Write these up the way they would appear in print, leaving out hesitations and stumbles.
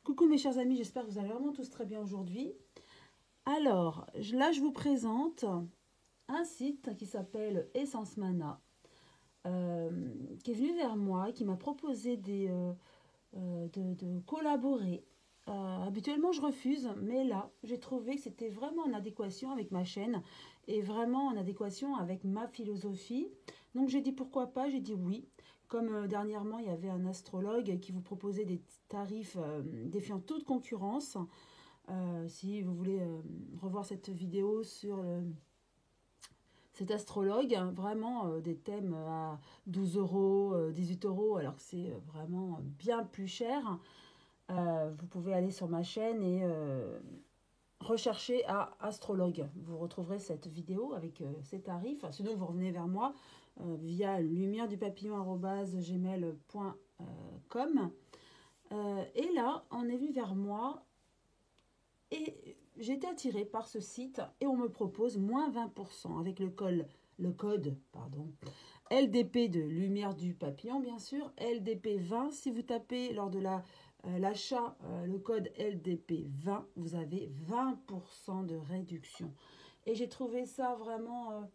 Coucou mes chers amis, j'espère que vous allez vraiment tous très bien aujourd'hui. Alors, là je vous présente un site qui s'appelle Essence Mana, qui est venu vers moi, qui m'a proposé de collaborer. Habituellement je refuse, mais là j'ai trouvé que c'était vraiment en adéquation avec ma chaîne et vraiment en adéquation avec ma philosophie. Donc j'ai dit pourquoi pas, j'ai dit oui. Comme dernièrement il y avait un astrologue qui vous proposait des tarifs défiant toute concurrence. Si vous voulez revoir cette vidéo sur cet astrologue, hein, vraiment des thèmes à 12 euros, 18 euros, alors que c'est vraiment bien plus cher. Vous pouvez aller sur ma chaîne et rechercher à astrologue. Vous retrouverez cette vidéo avec ces tarifs. Sinon, vous revenez vers moi via lumière-du-papillon@gmail.com. Et là, on est venu vers moi et j'ai été attirée par ce site et on me propose moins 20% avec le code LDP de Lumière du Papillon, bien sûr, LDP 20. Si vous tapez lors de l'achat le code LDP 20, vous avez 20% de réduction. Et j'ai trouvé ça vraiment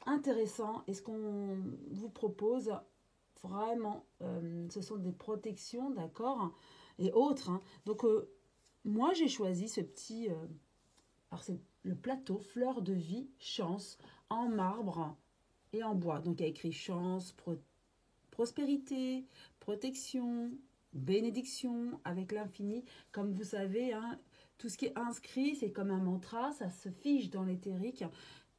intéressant. Et ce qu'on vous propose, vraiment, ce sont des protections, d'accord, et autres, hein. Donc, moi, j'ai choisi ce petit... alors, c'est le plateau Fleur de Vie Chance en marbre et en bois. Donc, il y a écrit chance, prospérité, protection, bénédiction avec l'infini. Comme vous savez, hein, tout ce qui est inscrit, c'est comme un mantra, ça se fige dans l'éthérique.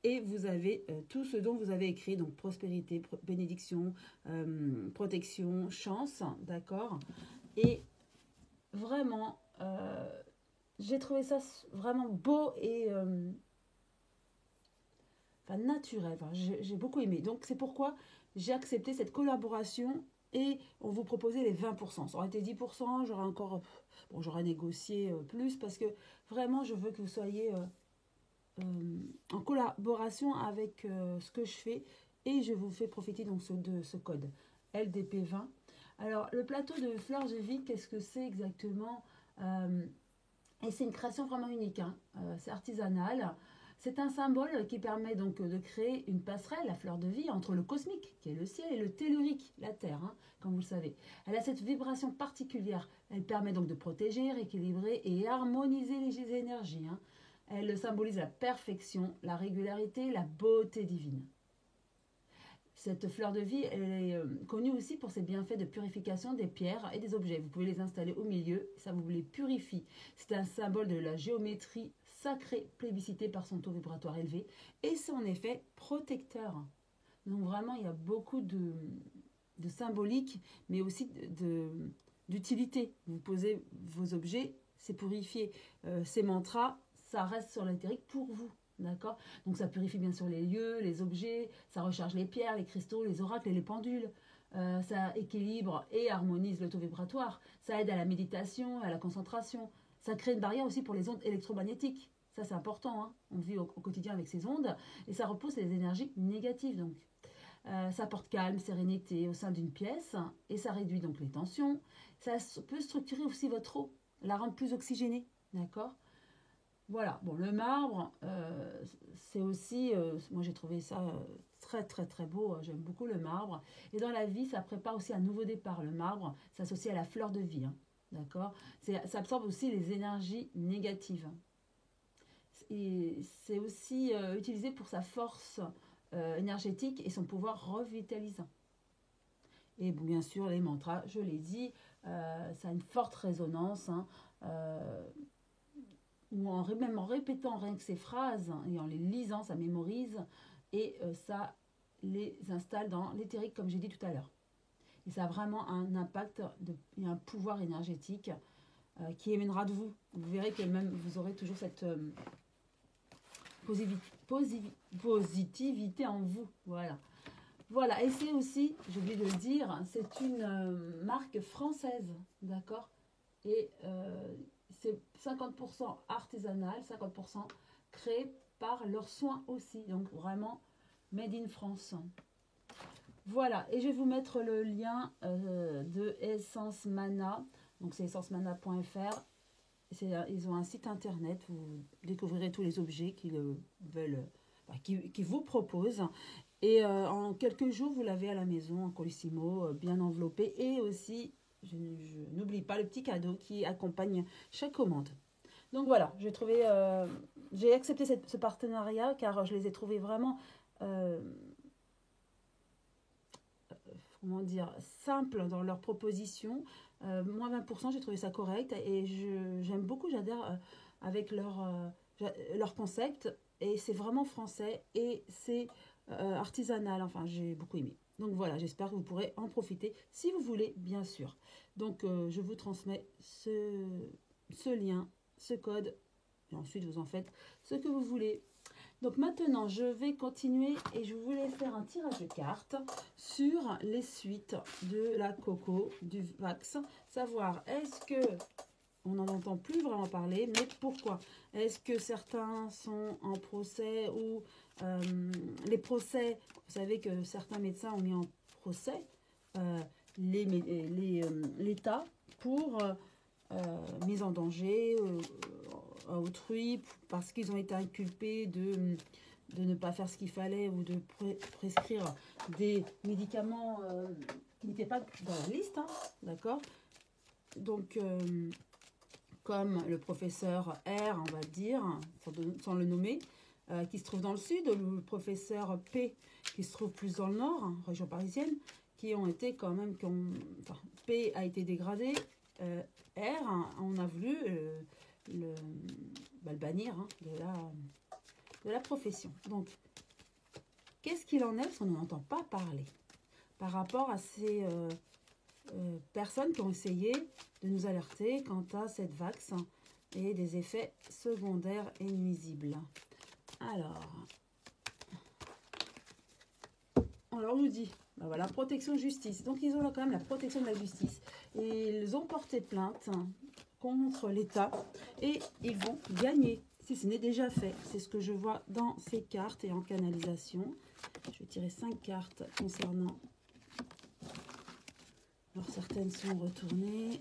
Et vous avez tout ce dont vous avez écrit, donc prospérité, bénédiction, protection, chance, d'accord. Et vraiment, j'ai trouvé ça vraiment beau et enfin, naturel. Enfin, j'ai beaucoup aimé. Donc c'est pourquoi j'ai accepté cette collaboration et on vous proposait les 20%. Ça aurait été 10%, j'aurais encore... Bon, j'aurais négocié plus parce que vraiment, je veux que vous soyez en collaboration avec ce que je fais et je vous fais profiter donc de ce code LDP20. Alors, le plateau de fleurs de vie, qu'est-ce que c'est exactement? Et c'est une création vraiment unique, hein. C'est artisanal. C'est un symbole qui permet donc de créer une passerelle, la fleur de vie, entre le cosmique, qui est le ciel, et le tellurique, la terre, hein, comme vous le savez. Elle a cette vibration particulière. Elle permet donc de protéger, rééquilibrer et harmoniser les énergies, hein. Elle symbolise la perfection, la régularité, la beauté divine. Cette fleur de vie, elle est connue aussi pour ses bienfaits de purification des pierres et des objets. Vous pouvez les installer au milieu, ça vous les purifie. C'est un symbole de la géométrie sacrée, plébiscitée par son taux vibratoire élevé, et c'est en effet protecteur. Donc vraiment, il y a beaucoup de symbolique, mais aussi d'utilité. Vous posez vos objets, c'est purifié. Ces mantras, ça reste sur l'éthérique pour vous. D'accord. Donc ça purifie bien sûr les lieux, les objets, ça recharge les pierres, les cristaux, les oracles et les pendules. Ça équilibre et harmonise le taux vibratoire. Ça aide à la méditation, à la concentration. Ça crée une barrière aussi pour les ondes électromagnétiques. Ça c'est important, hein. On vit au quotidien avec ces ondes et ça repousse les énergies négatives. Donc ça apporte calme, sérénité au sein d'une pièce et ça réduit donc les tensions. Ça peut structurer aussi votre eau, la rendre plus oxygénée. D'accord. Voilà, bon, le marbre, c'est aussi, moi j'ai trouvé ça très très très beau, j'aime beaucoup le marbre. Et dans la vie, ça prépare aussi un nouveau départ. Le marbre s'associe à la fleur de vie, hein, d'accord. Ça absorbe aussi les énergies négatives. Et c'est aussi utilisé pour sa force énergétique et son pouvoir revitalisant. Et bien sûr, les mantras, je l'ai dit, ça a une forte résonance, hein, ou même en répétant rien que ces phrases et en les lisant, ça mémorise et ça les installe dans l'éthérique comme j'ai dit tout à l'heure. Et ça a vraiment un impact et un pouvoir énergétique qui émènera de vous. Vous verrez que même vous aurez toujours cette positivité en vous. Voilà. Voilà, et c'est aussi, j'ai oublié de le dire, c'est une marque française, d'accord. Et c'est 50% artisanal, 50% créé par leurs soins aussi. Donc vraiment made in France. Voilà, et je vais vous mettre le lien de Essence Mana. Donc c'est essencemana.fr. Ils ont un site internet où vous découvrirez tous les objets qu'ils veulent, qui vous proposent. Et en quelques jours, vous l'avez à la maison, en colissimo, bien enveloppé. Et aussi, je n'oublie pas le petit cadeau qui accompagne chaque commande. Donc voilà, j'ai accepté ce partenariat car je les ai trouvés vraiment, euh, comment dire, simples dans leurs propositions. Moins 20%, j'ai trouvé ça correct et j'aime beaucoup, j'adhère avec leur concept et c'est vraiment français et c'est artisanal. Enfin, j'ai beaucoup aimé. Donc voilà, j'espère que vous pourrez en profiter si vous voulez, bien sûr. Donc je vous transmets ce lien, ce code et ensuite vous en faites ce que vous voulez. Donc maintenant, je vais continuer et je voulais faire un tirage de cartes sur les suites de la Coco, du Vax. Savoir, est-ce que on n'en entend plus vraiment parler, mais pourquoi? Est-ce que certains sont en procès ou les procès, vous savez que certains médecins ont mis en procès l'État pour mise en danger à autrui parce qu'ils ont été inculpés de ne pas faire ce qu'il fallait ou de prescrire des médicaments qui n'étaient pas dans la liste, hein, d'accord? Donc, comme le professeur R, on va dire, sans le nommer, qui se trouve dans le sud, ou le professeur P, qui se trouve plus dans le nord, hein, région parisienne, qui ont été quand même, enfin, P a été dégradé, R, hein, on a voulu le bannir hein, de la profession. Donc, qu'est-ce qu'il en est? Parce qu'on n'en entend pas parler par rapport à ces personnes qui ont essayé de nous alerter quant à cette vax et des effets secondaires et nuisibles. Alors, on nous dit, ben voilà, protection justice. Donc, ils ont là quand même la protection de la justice. Et ils ont porté plainte contre l'État et ils vont gagner, si ce n'est déjà fait. C'est ce que je vois dans ces cartes et en canalisation. Je vais tirer 5 cartes concernant. Alors, certaines sont retournées.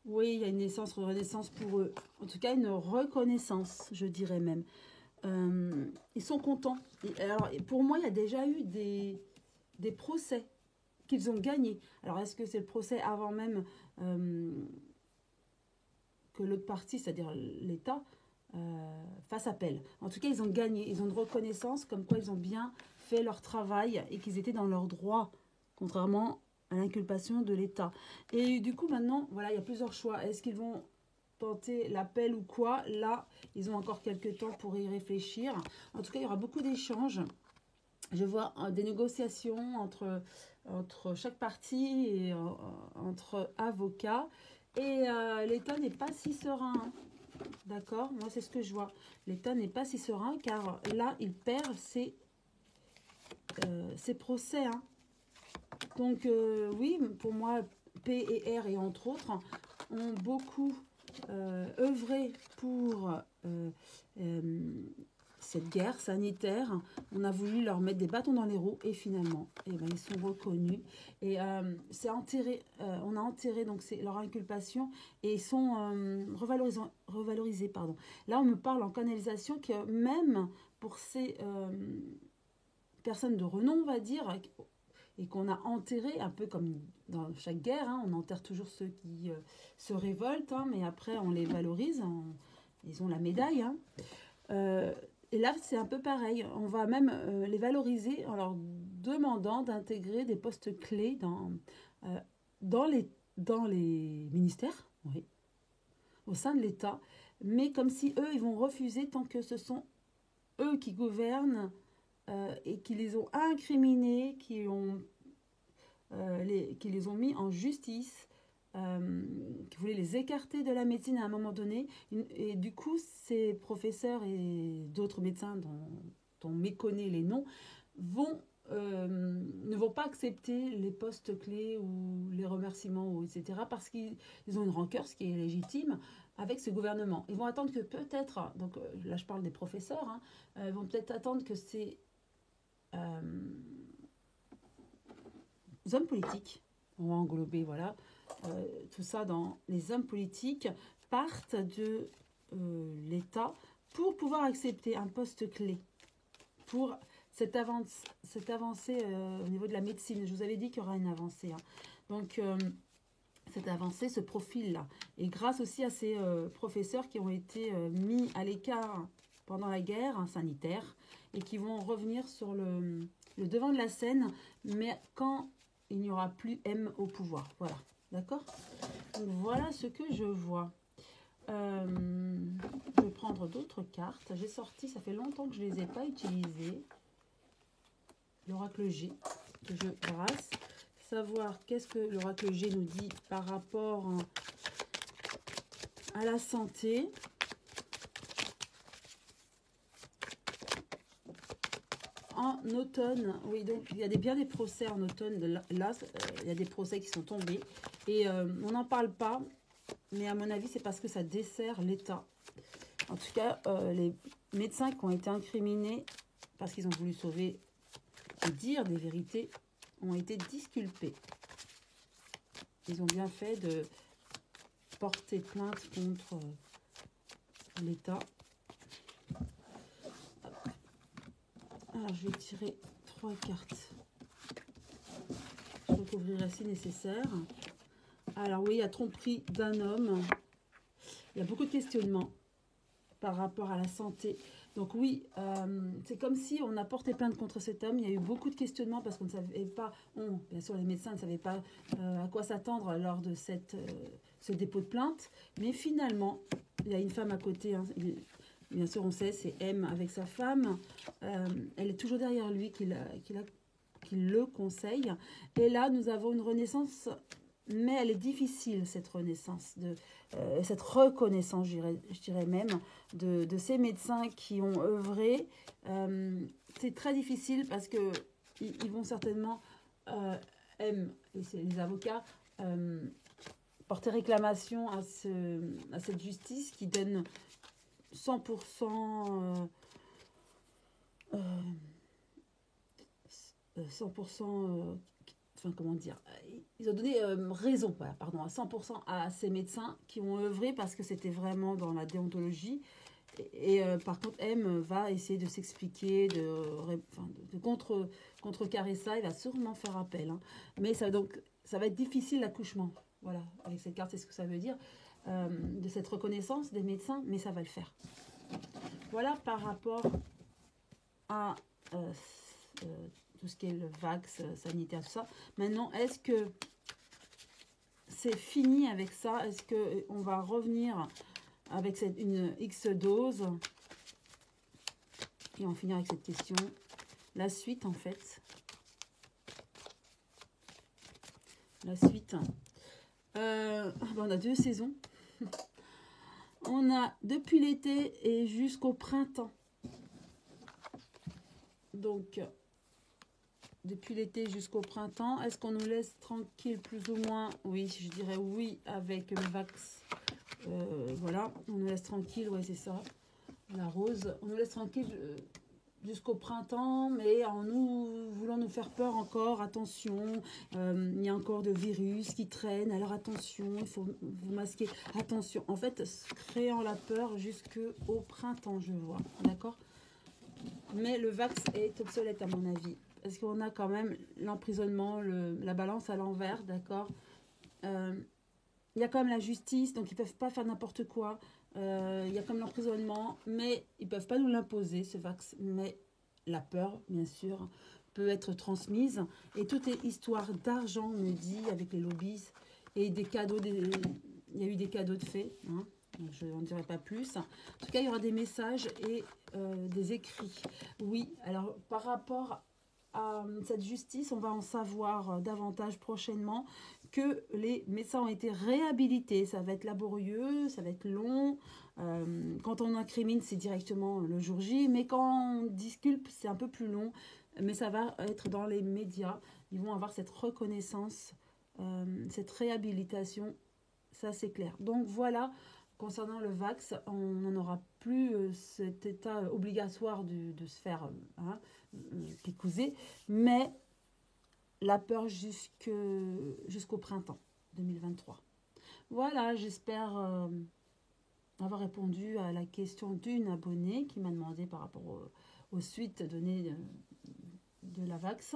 Oui, il y a une naissance, renaissance pour eux. En tout cas, une reconnaissance, je dirais même. Ils sont contents. Alors, pour moi, il y a déjà eu des procès qu'ils ont gagnés. Alors, est-ce que c'est le procès avant même que l'autre partie, c'est-à-dire l'État, fasse appel? En tout cas, ils ont gagné. Ils ont une reconnaissance comme quoi ils ont bien fait leur travail et qu'ils étaient dans leurs droits, contrairement à l'inculpation de l'État. Et du coup, maintenant, voilà, il y a plusieurs choix. Est-ce qu'ils vont tenter l'appel ou quoi? Là, ils ont encore quelques temps pour y réfléchir. En tout cas, il y aura beaucoup d'échanges. Je vois des négociations entre chaque partie et entre avocats. Et l'État n'est pas si serein. D'accord? Moi, c'est ce que je vois. L'État n'est pas si serein car là, il perd ses procès. Hein. Donc, oui, pour moi, P et R et entre autres ont beaucoup œuvré pour cette guerre sanitaire. On a voulu leur mettre des bâtons dans les roues et finalement, eh ben, ils sont reconnus. Et c'est enterré, on a enterré donc leur inculpation et ils sont revalorisés. Pardon. Là, on me parle en canalisation que même pour ces personnes de renom, on va dire, et qu'on a enterré, un peu comme dans chaque guerre, hein, on enterre toujours ceux qui se révoltent, hein, mais après on les valorise, ils ont la médaille. Hein. Et là, c'est un peu pareil, on va même les valoriser en leur demandant d'intégrer des postes clés dans les ministères, oui, au sein de l'État, mais comme si eux, ils vont refuser tant que ce sont eux qui gouvernent et qui les ont incriminés, qui les ont mis en justice, qui voulaient les écarter de la médecine à un moment donné. Et du coup, ces professeurs et d'autres médecins dont on méconnaît les noms ne vont pas accepter les postes clés ou les remerciements, etc. parce qu'ils ont une rancœur, ce qui est légitime, avec ce gouvernement. Ils vont attendre que peut-être, donc là je parle des professeurs, hein, ils vont peut-être attendre que ces hommes politiques, on va englober, voilà, tout ça dans les hommes politiques, partent de l'État pour pouvoir accepter un poste clé, pour cette avancée au niveau de la médecine. Je vous avais dit qu'il y aura une avancée. Hein. Donc, cette avancée, ce profil-là. Et grâce aussi à ces professeurs qui ont été mis à l'écart pendant la guerre sanitaire et qui vont revenir sur le devant de la scène, mais quand il n'y aura plus M au pouvoir. Voilà, d'accord? Donc voilà ce que je vois. Je vais prendre d'autres cartes. J'ai sorti, ça fait longtemps que je ne les ai pas utilisées. L'oracle G, que je brasse. Savoir qu'est-ce que l'oracle G nous dit par rapport à la santé. En automne, oui, donc il y a bien des procès en automne. Là, il y a des procès qui sont tombés. Et on n'en parle pas, mais à mon avis, c'est parce que ça dessert l'État. En tout cas, les médecins qui ont été incriminés parce qu'ils ont voulu sauver et dire des vérités ont été disculpés. Ils ont bien fait de porter plainte contre l'État. Alors, je vais tirer 3 cartes. Je recouvrirai si nécessaire. Alors oui, il y a tromperie d'un homme. Il y a beaucoup de questionnements par rapport à la santé. Donc oui, c'est comme si on a porté plainte contre cet homme. Il y a eu beaucoup de questionnements parce qu'on ne savait pas, bien sûr les médecins ne savaient pas à quoi s'attendre lors de ce dépôt de plainte. Mais finalement, il y a une femme à côté. Hein, bien sûr, on sait, c'est M avec sa femme. Elle est toujours derrière lui, qui le conseille. Et là, nous avons une renaissance, mais elle est difficile, cette renaissance, cette reconnaissance, je dirais même, de ces médecins qui ont œuvré. C'est très difficile parce que ils vont certainement, et c'est les avocats, porter réclamation à cette justice qui donne 100%, 100%, enfin comment dire, ils ont donné raison, voilà, pardon, à 100% à ces médecins qui ont œuvré parce que c'était vraiment dans la déontologie. Et par contre, M va essayer de s'expliquer, de contrecarrer ça. Il va sûrement faire appel. Hein. Mais ça va être difficile l'accouchement. Voilà, avec cette carte, c'est ce que ça veut dire. De cette reconnaissance des médecins, mais ça va le faire. Voilà par rapport à tout ce qui est le vax, sanitaire, tout ça. Maintenant, est-ce que c'est fini avec ça? Est-ce qu'on va revenir avec une X dose? Et on finira avec cette question. La suite, en fait. La suite. On a 2 saisons. On a depuis l'été et jusqu'au printemps. Donc, depuis l'été jusqu'au printemps, est-ce qu'on nous laisse tranquille plus ou moins? Oui, je dirais oui avec le vax. Voilà, on nous laisse tranquille, ouais c'est ça. La rose, on nous laisse tranquille jusqu'au printemps, mais en voulant nous faire peur encore, attention, il y a encore de virus qui traînent, alors attention, il faut vous masquer, attention. En fait, créant la peur jusqu'au printemps, je vois, d'accord? Mais le vax est obsolète à mon avis, parce qu'on a quand même l'emprisonnement, la balance à l'envers, d'accord? Il y a quand même la justice, donc ils ne peuvent pas faire n'importe quoi. Il y a comme l'emprisonnement, mais ils ne peuvent pas nous l'imposer, ce vax. Mais la peur, bien sûr, peut être transmise. Et tout est histoire d'argent, on me dit, avec les lobbies. Et des cadeaux, il y a eu des cadeaux de fait. Hein, je n'en dirai pas plus. En tout cas, il y aura des messages et des écrits. Oui, alors par rapport à cette justice, on va en savoir davantage prochainement, que les médecins ont été réhabilités. Ça va être laborieux, ça va être long. Quand on incrimine, c'est directement le jour J, mais quand on disculpe, c'est un peu plus long. Mais ça va être dans les médias. Ils vont avoir cette reconnaissance, cette réhabilitation. Ça, c'est clair. Donc voilà, concernant le vax, on n'en aura plus cet état obligatoire de se faire picouser, mais la peur jusqu'au printemps 2023. Voilà, j'espère avoir répondu à la question d'une abonnée qui m'a demandé par rapport aux suites données de la Vax.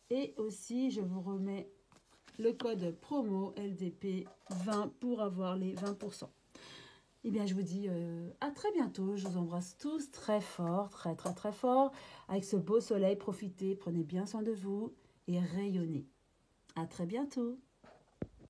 Et aussi, je vous remets le code promo LDP 20 pour avoir les 20%. Eh bien, je vous dis à très bientôt. Je vous embrasse tous très fort, très, très, très fort. Avec ce beau soleil, profitez, prenez bien soin de vous et rayonnez. À très bientôt.